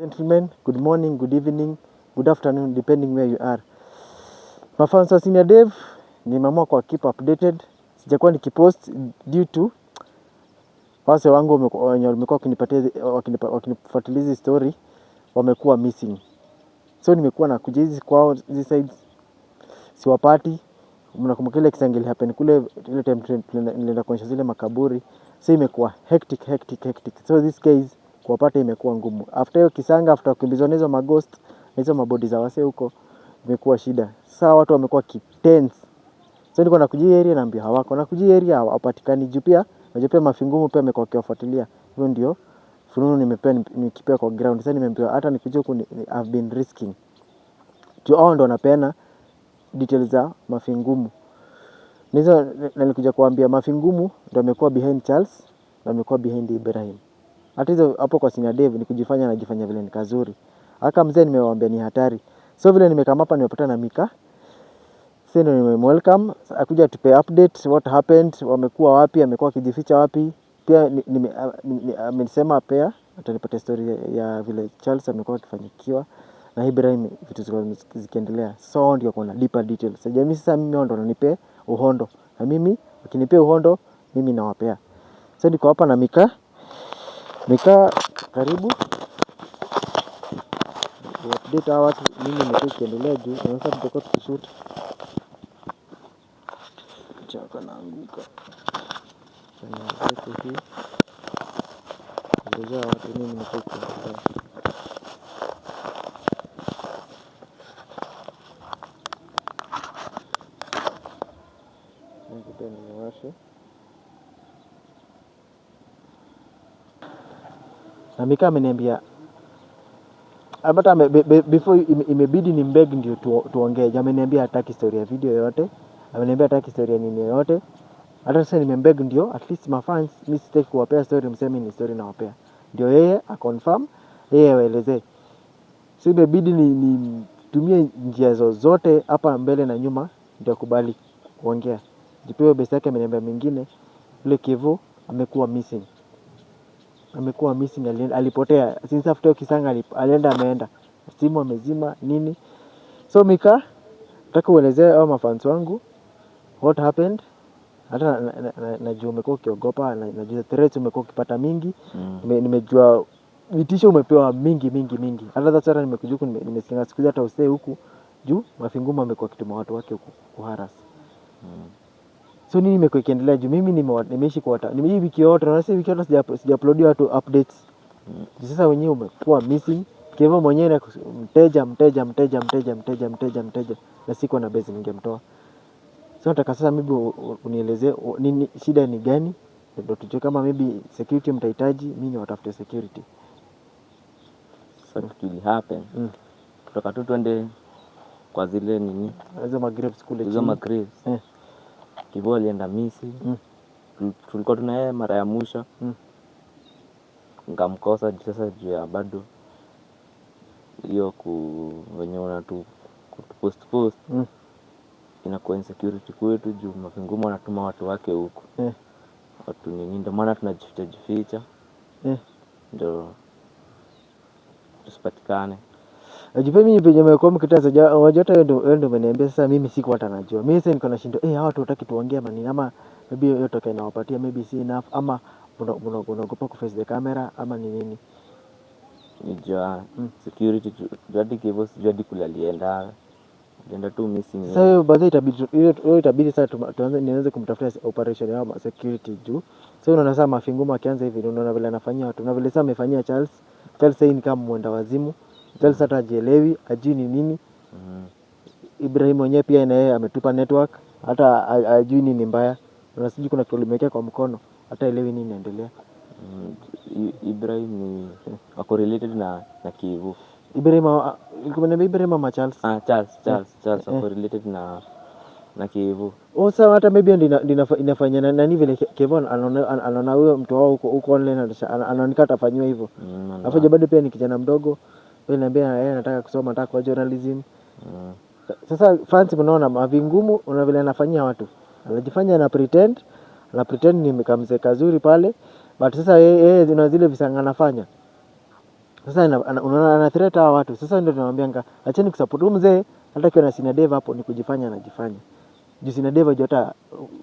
Gentlemen, good morning, good evening, good afternoon, depending where you are. Mafans wa Senior Dev, nimeamua kwa keep updated. Sijakuwa nikipost due to wase wangu wenye wamekuwa wakinifuatilia hizi story wamekuwa missing. So nimekuwa na kuja hizi kwao hizi sides siwapati. Mnakumbuka ile kisangili happen kule ile time nilienda kuonyesha zile makaburi. So imekuwa hectic. So this case kuwapata imekuwa ngumu. After hiyo kisanga, after kukimbizwa na hizo maghost na hizo mabodi za wase huko, imekuwa shida. Sasa watu wamekuwa kitense. So niko nakujia area naambia hawako. Nakujia area hawapatikani juu pia. Najua pia mafingumu pia amekuwa akiwafuatilia. Hiyo ndio fununu nimekipea kwa ground. Sasa nimeambiwa hata nikuje huku I've been risking. Juu hao ndo wanapeana details za mafingumu. Nizo nilikuja kuambia mafingumu ndo amekuwa behind Charles na amekuwa behind Ibrahim. Hata hizo hapo kwa Senior Dev ni kujifanya najifanya vile ni kazuri. Haka mzee nimewaambia ni hatari. So vile nimekama hapa nimepata na Mika. Sasa ndio nimemwelcome akuja tupe update what happened, wamekuwa wapi, amekuwa kijificha wapi. Pia amesema pia atanipatia story ya vile Charles amekuwa akifanyikiwa na Ibrahim vitu zikiendelea. So ndio kuna deeper details. Sasa mimi ndo nanipe uhondo. Na mimi ukinipea uhondo mimi nawapea. So niko hapa na Mika. Mika, karibu. Update hawa watu nini imekuwa ikiendelea juu. Na sasa tutakuwa tukishoot. Chaka naanguka. Sana zetu hii. Ndio watu nini imekuwa ikiendelea. Nikuta niwashe. Na Mika ameniambia hata before imebidi ni mbeg ndio tuongee. Ameniambia hataki story ya video yote. Ameniambia hataki story ya nini yote. Hata sasa nimembeg ndio at least mafans mimi sitaki kuwapea story mseme ni story nawapea. Ndio yeye aconfirm, yeye aelezee. So imebidi nitumie njia zote hapa mbele na nyuma ndio kubali kuongea. Jipewe best yake ameniambia mingine yule Kevo amekuwa missing. Amekuwa missing, alipotea since after kisanga alienda ameenda. Simu amezima nini. So Mika, nataka uelezee hao mafans wangu what happened. Hata najua umekuwa ukiogopa, najua threats umekuwa ukipata mingi. Nimejua vitisho umepewa mingi. Hata sasa nimekuja huku nimesikia siku hata usee huku juu mafingumu amekuwa kituma watu wake huku kuharas. So nini imekuwa ikiendelea juu mimi nimeishi kwa hata hii wiki yote na sasa wiki yote sija-upload watu updates. Sasa wenyewe umekuwa missing. Kevo mwenyewe na mteja na siko na base ningemtoa. So nataka sasa maybe unielezee nini shida ni gani ndio tujue kama maybe security mtahitaji mimi niwatafute security. Something happen. Kutoka tu twende kwa zile nini hizo magrapes kule hizo magrapes. Kevo alienda missing. Tulikuwa tuna yeye mara ya mwisho. Ngamkosa sasa juu ya bado hiyo wenye wanatu post inakuwa insecurity kwetu juu mafingumu wanatuma watu wake huko. Watu nini ndio maana tunajificha. Ndio tusipatikane. Ajipe mimi penye nimekuwa mkitaza wajota ndio umeniambia sasa mimi siku hata najua. Mimi sasa niko na shindo hawa watu wataki tuongee manini ama maybe hiyo toka inawapatia maybe si enough ama unaogopa ku face the camera ama ni nini. Nijua security jadi Kevo sijadi kulalienda. Ndio tu missing. Sasa hiyo baadhi itabidi sasa tuanze nianze kumtafutia operation ya security juu. Sasa unaona sasa mafingumu akianza hivi unaona vile anafanyia watu. Na vile sasa amefanyia Charles sasa ni kama mwenda wazimu. Charles hata hajielewi, ajui ni nini. Ibrahim mwenyewe pia na yeye ametupa network, hata ajui nini mbaya. Unasiji kuna kitu limekea kwa mkono, hata elewi nini inaendelea. Ibrahim ni wako related na Kevo. Ibrahim ama Charles? Charles wako related na Kevo. Sasa hata maybe ndio inafanya nani vile Kevo anaona huyo mtu wao huko online anaonekana atafanywa hivyo. Alafu bado pia ni kijana mdogo. Wewe niambia yeye anataka kusoma, anataka kwa journalism. Sasa fans mnaona mavingumu una vile anafanyia watu. Anajifanya na pretend ni mkamze kazuri pale. But sasa yeye zina zile visanga anafanya. Sasa unaona ana threat hawa watu. Sasa ndio tunamwambianga acheni kusupport huyu mzee, hata kiwa na Sina Dev hapo ni kujifanya anajifanya. Juu Sina Dev hata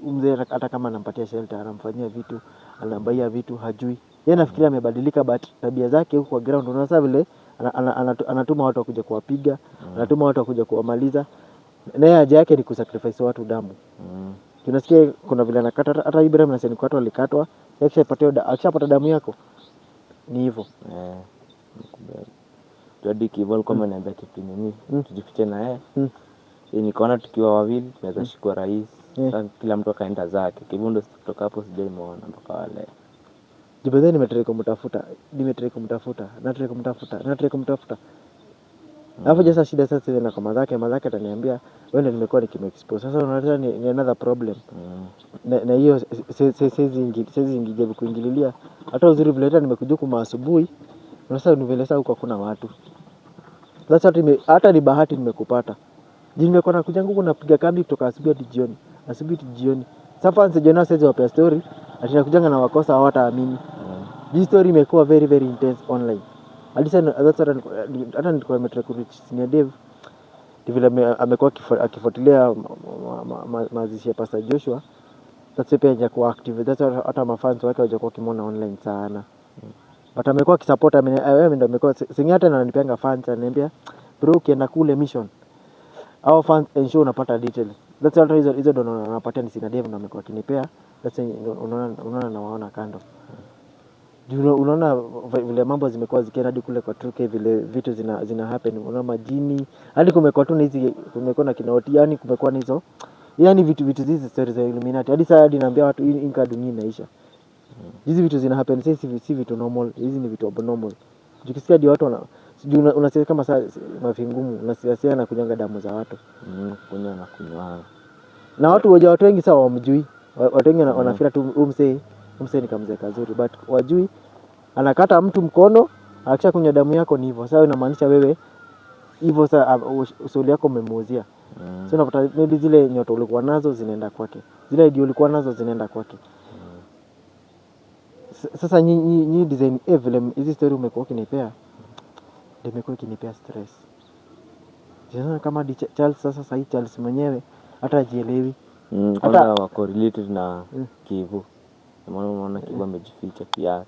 mzee hata kama anampatia shelter, anamfanyia vitu, anambaia vitu, hajui. Yeye nafikiria amebadilika, but tabia zake huko kwa ground unaona sasa vile anatuma watu wakuja kuwapiga, anatuma watu wakuja kuwamaliza. Naye haja yake ni kusacrifice watu damu. Tunasikia kuna vile anakata hata Ibrahim na Senik watu walikatwa, akishapata damu yako. Ni hivyo. Jadi Kivu kama ananiambia kitu nini? Tujifiche na yeye. Nikaona tukiwa wawili tunaweza shikwa rais. Kila mtu akaenda zake. Kivu ndo kutoka hapo sijaimwona mpaka wale. Jibadeni nimetreka kumtafuta. Alafu sasa shida sasa na kwa madhake ataniambia wewe ndio nimekuwa nikimexpose. Sasa unaona ni another problem. Na hiyo siwezi ingejaribu kuingililia. Hata uzuri vile nimekuja kwa asubuhi. Sasa univeleza huko hakuna watu. Sasa hata ni bahati nimekupata. Nimekuwa nakuja huko napiga kambi kutoka asubuhi hadi jioni. Sasa fans jana sasa wapea story ati nakujanga na wakosa hawataamini. Hii story imekuwa very very intense online. Hata nilikuwa nimetrek Sina Dev vile amekuwa akifuatilia mazishi ya Pastor Joshua. Sasa pia hajakuwa active. Sasa hata mafans wake hawajakuwa kimona online sana. But amekuwa akisupport wewe ndio amekuwa singata na ananipianga fans ananiambia bro ukienda kule mission au fans ensure unapata details. That's all hizo ndo anapatia ni Sina Dev ndio amekuwa akinipea. Sasa unaona na waona kando. Unaona vile mambo zimekuwa zikienda hadi kule kwa Turkey vile vitu zina happen, unaona majini hadi kumekuwa tu hizi kumekuwa na kinaoti, yani kumekuwa hizo yani vitu hizi stories za Illuminati hadi sasa hadi naambia watu inka dunia inaisha. Hizi vitu zina happen sasa si vitu normal, hizi ni vitu abnormal. Ukisikia hadi watu unasikia kama saa mafingumu unasikia na kunyanga damu za watu kunywa na kunywa na watu wengi sawa wamjui, watu wengi wanafikiri tu umse ni kamzee kazuri, but wajui anakata mtu mkono akisha kunywa damu yako ni hivyo. Sasa inamaanisha wewe hivyo sasa usuli yako umemuuzia. So unapata maybe zile nyoto ulikuwa nazo zinaenda kwake, zile idea ulikuwa nazo zinaenda kwake. Sasa nyinyi design vile hizi story umekuwa ukinipea ndio imekuwa ikinipea stress. Jana kama Charles sasa hii Charles mwenyewe hata hajielewi. Hata wako related na Kivu. Unaona Kivu amejificha pia.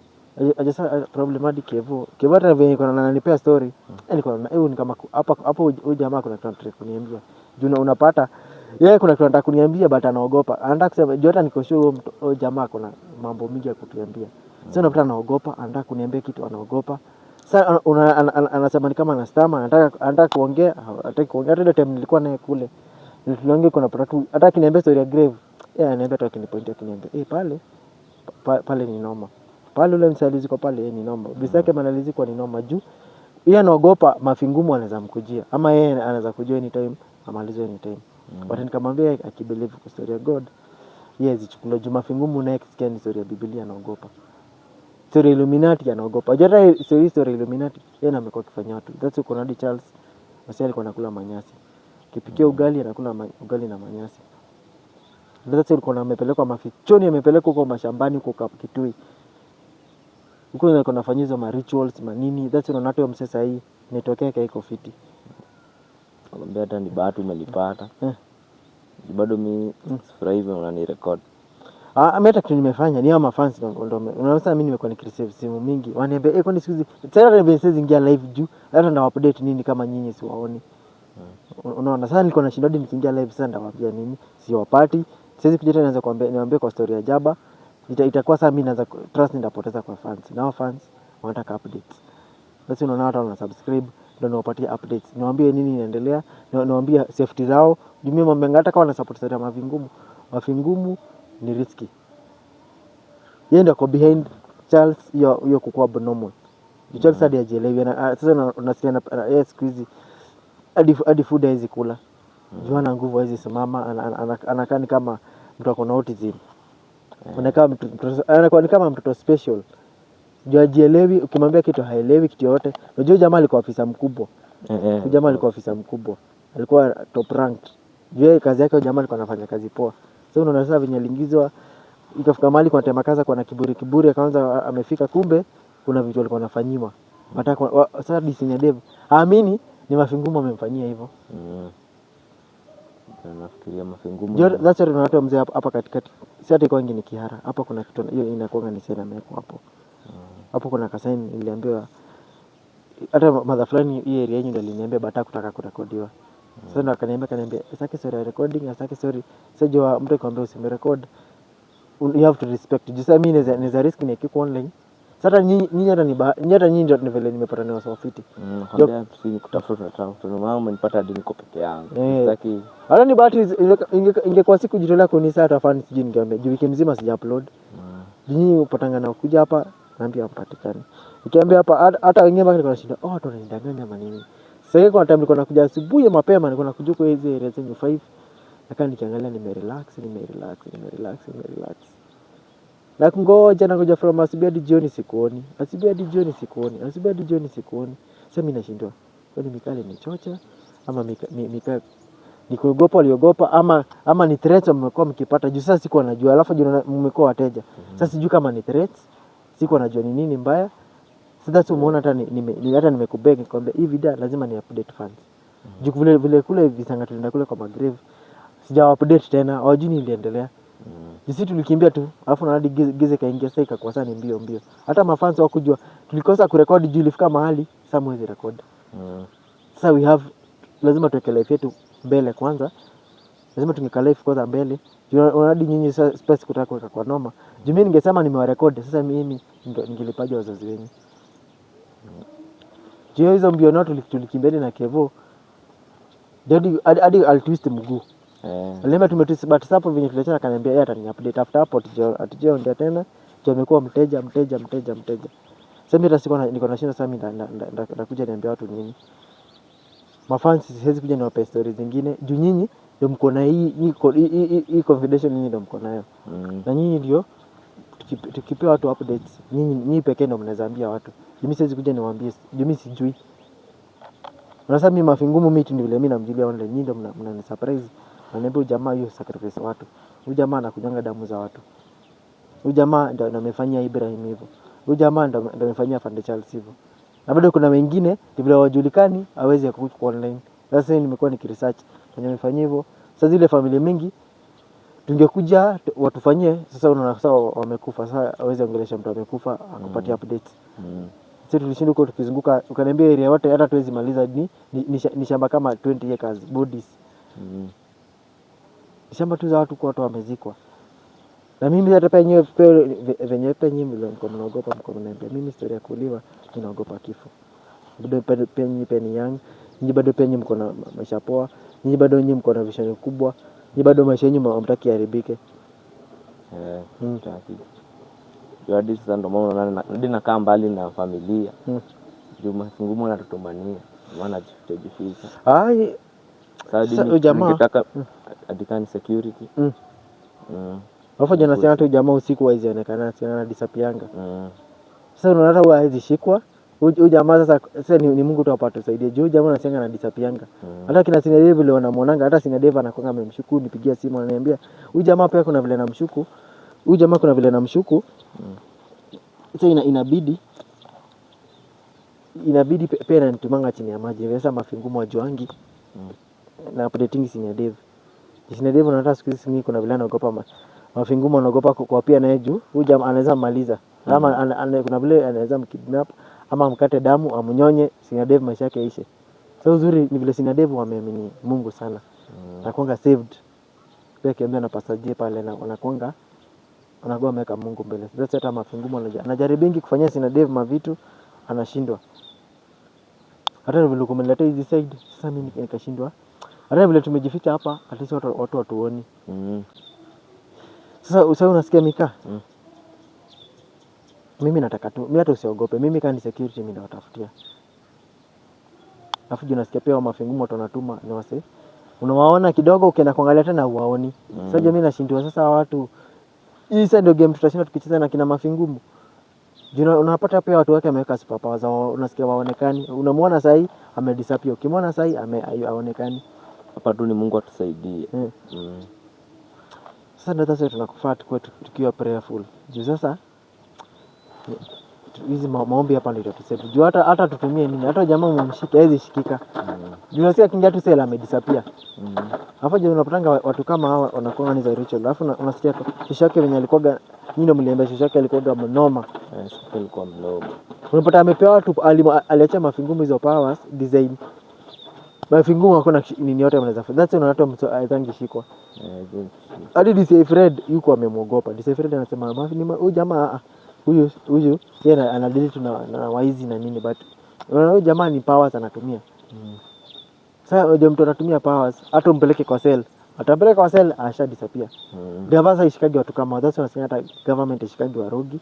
Sasa problematic Kivu hata venye kuna ananipea story ni kama hapo huyu jamaa kuna kitu anataka kuniambia. Juu unapata yeye kuna kitu anataka kuniambia but anaogopa. Anataka kusema hata niko sure huyu jamaa kuna mambo mingi ya kutuambia. Sasa unapata anaogopa, anataka kuniambia kitu anaogopa. Sasa anasema ni kama anastama, anataka kuongea, hataki kuongea. Hata ile time nilikuwa naye kule tuliongea kuna tu hata akiniambia story ya grave, ananiambia tu akinipointia akiniambia pale ni noma. Pale ule msalizi kwa pale ni noma. Bisa yake manalizi kwa ni noma juu. Yeye anaogopa mafingumu anaweza mkujia. Ama yeye anaweza kujua anytime, amalize anytime. But nikamwambia akibelieve kwa story ya God, yeye zichukue juu mafingumu naye kisikia ni story ya Biblia anaogopa. Story Illuminati anaogopa. Hata story Illuminati yeye amekuwa akifanya watu. That's why kuna Charles Masi alikuwa anakula manyasi. Kipikia ugali anakula ugali na manyasi. That's why kuna amepelekwa mafichoni, amepelekwa huko mashambani huko Kitui. Huko ndio kunafanywa hizo rituals manini. That's why unaona hata msesa hii netokea iko fiti. Nakwambia hata ni bahati umelipata. Bado mimi sifurahi hivyo unanirecord. Hata kitu nimefanya ni ama fans ndio unaona mimi nimekuwa nikreceive simu mingi. Waniambia kwani siku hizi tena nimesezi ingia live juu hata na update nini kama nyinyi siwaoni. Unaona sasa nilikuwa na shida nikiingia live sasa ndawaambia nini siwapati. Siwezi kuja tena naanza kuambia niwaambie kwa story ya Jaba. Itakuwa sasa mimi naanza trust nitapoteza kwa fans. Na fans wanataka updates. Basi unaona hata wana subscribe ndio nawapatia updates. Niwaambie nini inaendelea, niwaambie safety zao. Mimi mambo hata kama na support story ya mafingumu ni risky. Yeye ndio ako behind Charles hiyo kukua abnormal. Charles hadi hajielewi. Sasa unasikia na siku hizi hadi food hizi kula. Juana nguvu hizi simama anakaa kama mtu ako na autism. Anakuwa kama mtoto special. Juu hajielewi, ukimwambia kitu haelewi kitu yote. Unajua jamaa alikuwa afisa mkubwa. Jamaa alikuwa afisa mkubwa. Alikuwa top ranked. Juu kazi yake jamaa alikuwa anafanya kazi poa. Sasa unaona sasa venye aliingizwa ikafika mahali kwa tema kaza kwa na kiburi akaanza amefika kumbe kuna vitu alikuwa anafanyiwa. Sasa Senior Dev aamini ni Mafingumu wamemfanyia hivyo. Nafikiria Mafingumu. That's why tunatoa mzee hapa katikati. Si hata kwangi ni Kihara. Hapa kuna kitu hiyo inakuanga ni sena meko hapo. Hapo kuna kasaini niliambiwa hata madha fulani hii area yenyewe ndio aliniambia bata kutaka kurekodiwa. Sasa ndo akaniambia asake sorry recording, asake sorry. Sasa jua mtu akwambia usimerecord. You have to respect. Just I mean is a risk nikiko online. Sasa nyinyi hata nyinyi ndio vile nimepata ni wasafiti. Kwambia si kutafuta mama umenipata hadi niko peke yangu. Sitaki. Hata ni bahati ingekuwa siku jitolea kuni saa tafani sijui ningeambia. Juu wiki mzima sija-upload. Nyinyi upatanga na kuja hapa naambia mpatikane. Nikiambia hapa hata wengine baki niko nashinda. Watu wananidanganya manini. Sasa kwa time nilikuwa nakuja asubuhi mapema nilikuwa nakuja kwa hizo area zenye 5. Lakini nikiangalia nimerelax. Na kungoja from asubuhi hadi jioni sikuoni. Sasa mimi nashindwa. Kwani Mikali ni chocha ama Mikali ni kuogopa waliogopa ama ni threats mmekuwa mkipata juu sasa sikuwa najua alafu juu mmekuwa wateja. Sasa sijui kama ni threats, sikuwa najua ni nini mbaya. Sasa umeona hata nimekubeg nikwambia hii video lazima ni update fans. Juu vile kule visanga tulienda kule kwa Magrave. Sija update tena, hawajui niliendelea. Sisi tulikimbia tu, alafu na hadi gize kaingia sasa ikakuwa sana mbio. Hata mafans hawakujua tulikosa kurekodi juu ilifika mahali sasa mwezi record. Sasa lazima tuweke life yetu mbele kwanza. Lazima tungeka life kwanza mbele. Juu hadi nyinyi space kutaka kuweka kwa noma. Juu mimi ningesema nimewarekodi, sasa mimi ningelipaja wazazi wenyu. Juu hizo mbio nao tulikimbia na Kevo. Hadi altwist mguu. Alema tumetwist but sapo venye tuliachana akaniambia yeye atani-update after hapo atujaongea tena. Juu amekuwa mteja. Sasa mimi hata sikuwa niko nashinda sasa mimi ndakuja niambia watu nini. Mafans siwezi kuja niwape stories zingine. Juu nyinyi ndio mko na hii confidential nyinyi ndio mko nayo. Na nyinyi ndio tukipea watu updates. Nyinyi pekee ndio mnaweza ambia watu. Juu mimi siwezi kuja niwaambie. Juu mimi sijui. Unasema mimi Mafingumu meet ndio vile mimi namjulia online. Nyinyi ndio mnani surprise. Ananiambia jamaa hiyo sacrifice watu. Huyu jamaa anakunyanga damu za watu. Huyu jamaa ndio amefanyia Ibrahim hivyo. Huyu jamaa ndio amefanyia Fande Charles hivyo. Na bado kuna wengine ndio vile wajulikani hawezi kukuja online. Sasa nimekuwa nikiresearch kwenye amefanyia hivyo. Sasa zile familia mingi tungekuja watufanyie sasa unaona sasa wamekufa sasa hawezi ongelesha mtu amekufa akupatia updates. Sisi tulishinda huko tukizunguka ukaniambia area yote hata tuwezi maliza ni shamba kama 20 acres bodies. Shamba tu za watu kwa watu wamezikwa. Na mimi hata penyewe venye penyewe mlikuwa mnaogopa mko mnaambia mimi story ya kuliwa ninaogopa kifo. Bado penye young, nyinyi bado penye mko na maisha poa, nyinyi bado nyinyi mko na vision kubwa, nyinyi bado maisha yenu hamtaki haribike. Taki. Hadi sasa ndo maana nakaa mbali na familia. Juu Mafingumu anatutumania, maana jificha. Sasa jamaa ningetaka adikani security. Alafu jana sana tu jamaa usiku waizionekana sana disappearanga. Sasa unaona hata hawezi shikwa. Huyu jamaa sasa ni Mungu tu apate usaidie. Juu jamaa anasema na disappearanga. Hata kina Senior Dev vile wanamuonanga hata Senior Dev anakuanga amemshuku nipigia simu ananiambia huyu jamaa pia kuna vile namshuku. Huyu jamaa kuna vile namshuku. Sasa inabidi pia nanitumanga chini ya maji. Sasa Mafingumu wajuangi. Na updating Senior Dev. Senior Dev unataka siku hizi mimi kuna vile anaogopa Mafingumu anaogopa kwa pia naye juu. Huyu jamaa anaweza maliza. Ama kuna vile anaweza mkidnap ama mkate damu amnyonye Senior Dev maisha yake yaishe. Sasa uzuri ni vile Senior Dev wameamini Mungu sana. Anakuanga saved. Pia kiambia na Pastor J pale na anakuanga anagoa ameweka Mungu mbele. Sasa hata Mafingumu anajaribingi kufanyia Senior Dev mavitu anashindwa. Hata vile kumeletea hizi side sasa mimi nikashindwa. Hata vile tumejificha hapa at least watu watuoni. Sasa unasikia Mika? Mimi nataka tu, mimi hata usiogope. Mimi kama ni security mimi ndawatafutia. Alafu unasikia pia Mafingumu watu wanatuma ni wase. Unawaona kidogo ukienda kuangalia tena huwaoni. Sasa mimi nashindwa sasa watu. Hii sasa ndio game tutashinda tukicheza na kina Mafingumu. Unapata pia watu wake ameweka superpower zao unasikia waonekani. Unamwona sasa hii amedisappear. Ukimwona sasa hii haonekani. Hapa tu ni Mungu atusaidie. Sasa ndio sasa tunakufaa tukiwa prayerful. Juu sasa hizi maombi hapa ndio tuseme. Juu hata tutumie nini? Hata jamaa umemshika hawezi shikika. Juu nasikia kingia tu sela amedisappear. Hapo je, unapatanga watu kama hawa wanakuwa ni za ritual. Alafu unasikia shosho yake venye alikuwa nini mliambia shosho yake alikuwa mnoma. Shosho alikuwa mnoma. Unapata amepewa watu aliacha mafingumu hizo powers design. Mafingumu hakuna nini yote mnaweza fanya. That's unaona mtu aidhangi shikwa. Hadi DC Fred yuko amemuogopa. DC Fred anasema huyu jamaa huyu yeye anadili tu na waizi na nini, but huyu jamaa ni powers anatumia. Sasa unajua mtu anatumia powers hata umpeleke kwa cell. Atapeleka kwa cell asha disappear. Gavana ishikagi watu kama that's wanasema hata government ishikagi warogi,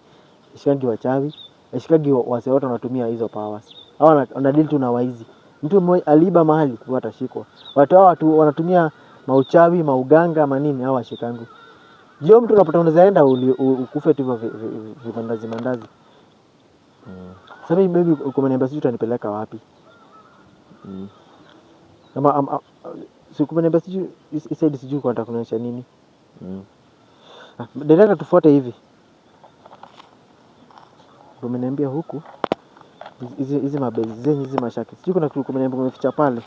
ishikagi wachawi, ishikagi wase wote wanatumia hizo powers. Hao wanadili tu na waizi. Mtu mmoja aliiba mahali huwa atashikwa. Watu wanatumia mauchawi, mauganga, manini hao washikangu. Jio mtu unapata unaweza enda ukufe tu hivyo vimandazi. Sasa maybe ukimeniambia sisi tutanipeleka wapi? Kama sikumeniambia sisi isaidi sijui kwa nataka kunionyesha nini. Dereva tufuate hivi. Umeniambia huku hizi mabezi zenye hizi mashaki. Sijui kuna kitu umeniambia umeficha pale.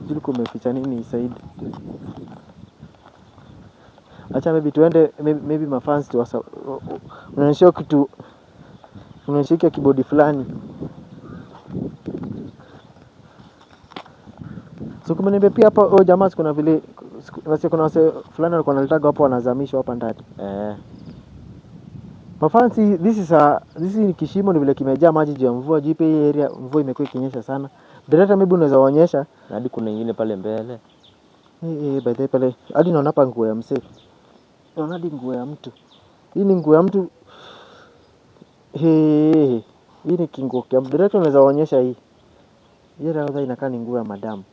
Sijui umeficha nini isaidi. Acha maybe tuende maybe mafans tu wasa unaonyesha kitu, unaonyesha kibodi fulani. So kumeniambia pia hapa jamaa kuna vile kuna wase fulani walikuwa wanalitaga hapo wanazamishwa hapa ndani. Mafans, this ni kishimo, ni vile kimejaa maji juu ya mvua. Jipe hii area mvua imekuwa ikinyesha sana. Director maybe unaweza waonyesha hadi kuna nyingine pale mbele. By the pale hadi naona hapa nguo ya msee. Naona hadi nguo ya mtu. Hii ni nguo ya mtu. Hii ni kinguo kia director, unaweza waonyesha hii. Hii raudha inakaa ni nguo ya madam.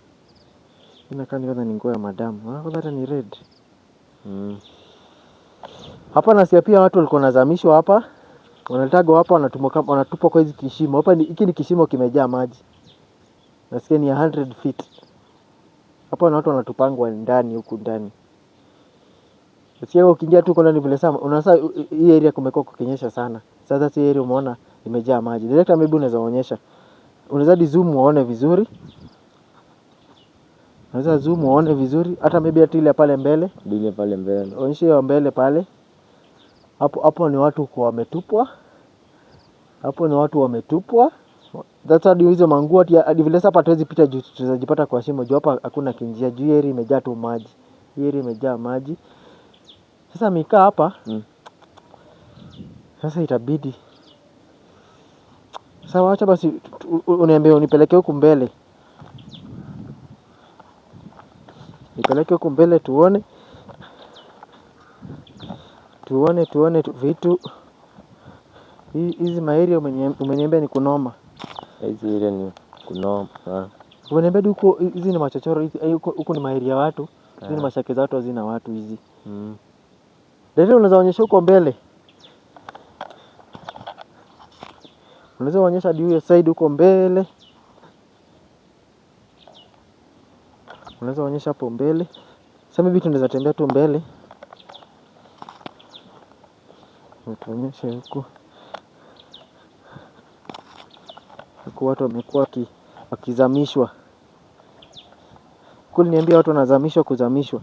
Inakaa ni nguo ya madam. Unaona hata ni red. Hapa nasikia pia watu walikuwa wanazamishwa hapa. Wanatagwa hapa, wanatupwa kwa hizi kishimo. Hapa hiki ni kishimo kimejaa maji. Nasikia ni 100 feet. Hapa na watu wanatupangwa ndani huku ndani. Nasikia ukiingia tu kuna ni vile sana. Unasa hii area kumekuwa kukinyesha sana. Sasa hii area umeona imejaa maji. Director maybe unaweza onyesha. Unaweza zoom uone vizuri. Unaweza zoom uone vizuri. Hata maybe hata ile pale mbele. Ile pale mbele. Onyesha hiyo mbele pale. Hapo ni watu kwa wametupwa. Hapo ni watu wametupwa. That's hadi hizo manguo hadi vile sasa hatuwezi pita juu tutazipata kwa shimo. Juu hapa hakuna kinjia. Juu area imejaa tu maji. Hii area imejaa maji. Sasa mikaa hapa. Sasa itabidi. Sawa, acha basi uniambie unipeleke huku mbele. Nipeleke huku mbele tuone. Tuone vitu. Hizi maeria umeniambia ni kunoma. Hizi area ni kunoma. Umeniambia huko hizi ni machochoro, huko ni maeria watu. Hizi ni mashake za watu hazina watu hizi. Ndio unaweza onyesha huko mbele. Unaweza onyesha hadi hiyo side huko mbele. Unaweza onyesha hapo mbele. Sasa mimi tunaweza tembea tu mbele. Tuonyeshe huko. Huko watu wamekuwa wakizamishwa. Kule niambia watu wanazamishwa kuzamishwa.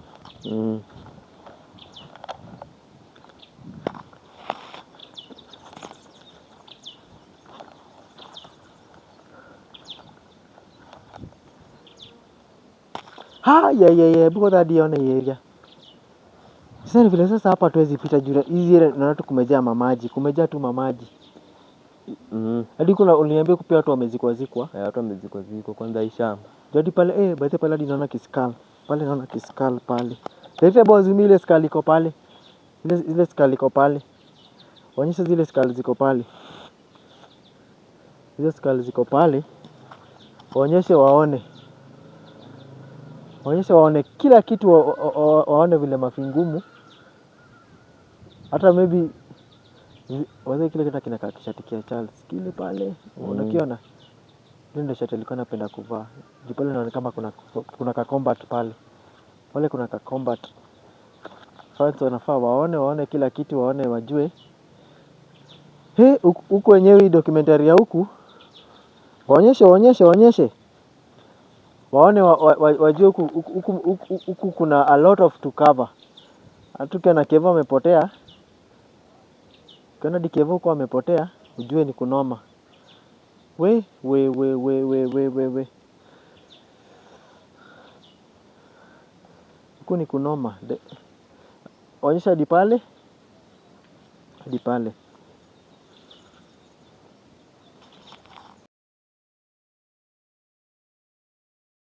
Buko hadi ona area. Sasa ni vile sasa hapa tuwezi pita juu hizi area na watu kumejaa mamaji, kumejaa tu mamaji. Hadi kuna uliniambia kupia watu wamezikwa. Watu wamezikwa kwanza hii shamba. Jadi pale baadhi pale hadi naona kiskal. Pale naona kiskal pale. Leta bozi ile skal iko pale. Ile skal iko pale. Onyesha zile skal ziko pale. Zile skal ziko pale. Onyesha waone. Onyesha waone kila kitu, waone vile mafingumu. Hata maybe wazee kile kitu kinakaa kishati kia Charles kile pale. Unakiona? Ndio shati alikuwa anapenda kuvaa. Juu pale inaonekana kama kuna ka combat pale. Pale kuna ka combat. Fans wanafaa waone kila kitu, wajue. Huku wenyewe hii documentary ya huku waonyeshe, waone wajue huku kuna a lot of to cover. Hatukia na Kevo amepotea, kana Kevo huko amepotea, ujue ni kunoma. We. Huku ni kunoma. Onyesha hadi pale.